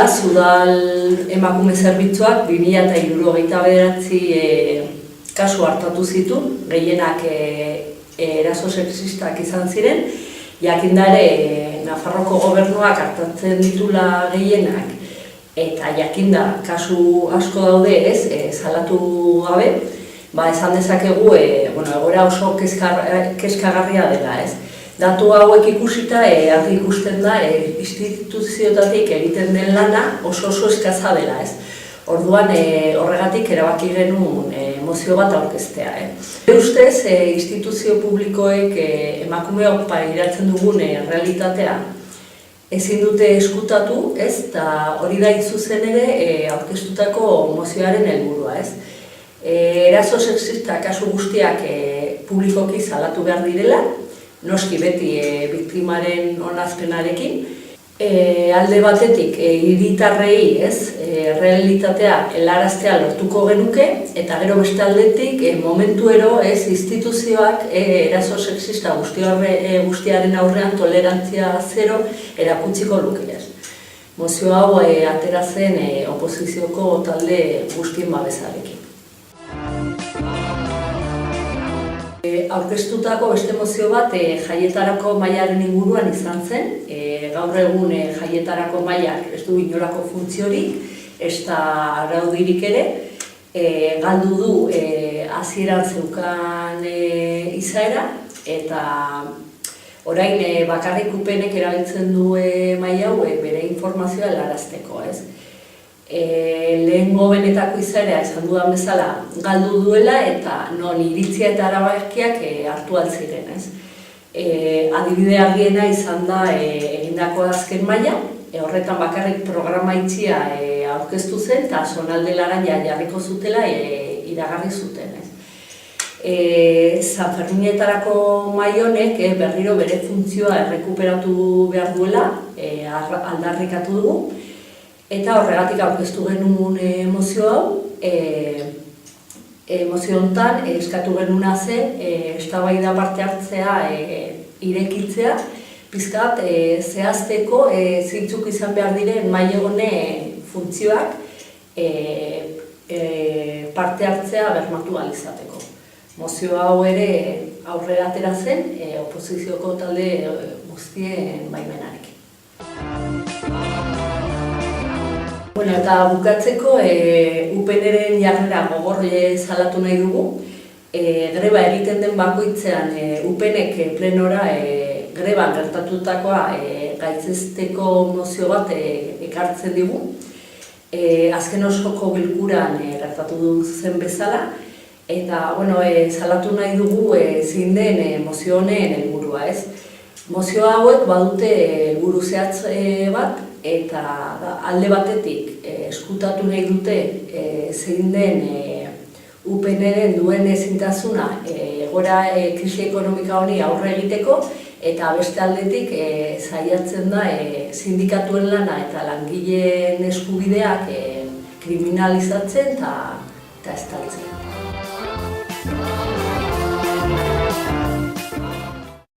Beraz, udal emakume zerbitzuak 2069 kasu hartatu zitu, gehienak eraso sexistak izan ziren, jakinda ere Nafarroko gobernuak hartatzen ditula gehienak, eta jakinda kasu asko daude ez, salatu gabe, esan dezakegu egoera oso kezkagarria dela ez. Datu hauek ikusita, argi ikusten da, instituzioetatik egiten den lana oso eskaza dela ez. Orduan horregatik erabaki genuen mozio bat aurkeztea. Ustez, instituzio publikoek emakumeok pairatzen dugun realitatea ezin dute eskutatu, eta hori da zuzen ere aurkeztutako mozioaren helburua ez. Eraso sexista kasu guztiak publikoki salatu behar direla, noski beti biktimaren onazpenarekin, alde batetik hiritarrei realitatea helaraztea lortuko genuke, eta gero beste aldetik momentuero instituzioak eraso sexista guztiaren aurrean tolerantzia zero erakutsiko luke. Mozio hau atera zen oposizioko talde guztien babesarekin. Aurkeztutako beste mozio bat jaietarako mailaren inguruan izan zen. Gaur egun jaietarako mailak ez du inolako funtziorik, ez da araudirik ere, galdu du hasieran zeukan izaera, eta orain bakarrik UPNek erabiltzen du maila hau bere informazioa helarazteko. Lehengo benetako izaera esan dudan bezala galdu duela eta non iritzia eta erabakiak hartu altziren. Adibide argiena izan da egindako azken maila, horretan bakarrik programa itxia aurkeztu zen eta zonalde laranja jarriko zutela iragarri zuten. Sanferminetarako mahai honek berriro bere funtzioa errekuperatu behar duela aldarrikatu dugu, eta horregatik aurkeztu genuen mozio hau. Mozio honetan eskatu genuena zen eztabaida parte hartzea irekitzea, pizkat zehazteko zeintzuk izan behar diren mahai honen funtzioak parte hartzea bermatu ahal izateko. Mozio hau ere aurrera atera zen oposizioko talde guztien baimenarekin. Eta bukatzeko, UPNren jarrera gogor salatu nahi dugu. Greba egiten den bakoitzean UPNek plenora greban gertatutakoa gaitzesteko mozio bat ekartzen digu. Azken osoko bilkuran gertatu zen bezala, eta salatu nahi dugu zein den mozio honen helburua ez. Mozio hauek badute helburu zehatz bat, eta alde batetik eskutatu nahi dute zein den UPNren duen ezintasuna egoera krisi ekonomika honi aurre egiteko, eta beste aldetik saiatzen da sindikatuen lana eta langileen eskubideak kriminalizatzen eta estaltzen.